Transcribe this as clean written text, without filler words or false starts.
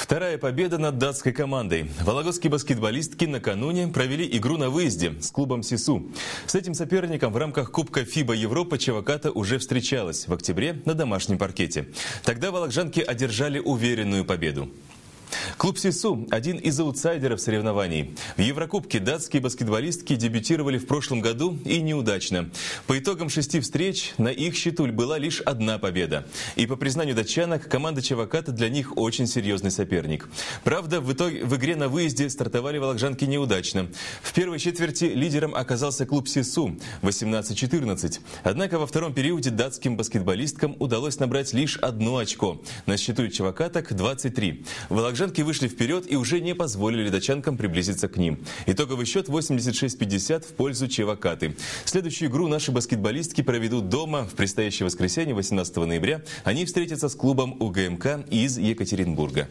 Вторая победа над датской командой. Вологодские баскетболистки накануне провели игру на выезде с клубом СИСУ. С этим соперником в рамках Кубка ФИБА Европа Чеваката уже встречалась в октябре на домашнем паркете. Тогда вологжанки одержали уверенную победу. Клуб СИСУ – один из аутсайдеров соревнований. В Еврокубке датские баскетболистки дебютировали в прошлом году и неудачно. По итогам 6 встреч на их счету была лишь одна победа. И по признанию датчанок, команда Чеваката для них очень серьезный соперник. Правда, в игре на выезде стартовали вологжанки неудачно. В первой четверти лидером оказался клуб СИСУ – 18-14. Однако во втором периоде датским баскетболисткам удалось набрать лишь 1 очко. На счету чевакаток – 23. Вологжанки вышли вперед и уже не позволили датчанкам приблизиться к ним. Итоговый счет 86-50 в пользу Чевакаты. Следующую игру наши баскетболистки проведут дома. В предстоящее воскресенье, 18 ноября, они встретятся с клубом УГМК из Екатеринбурга.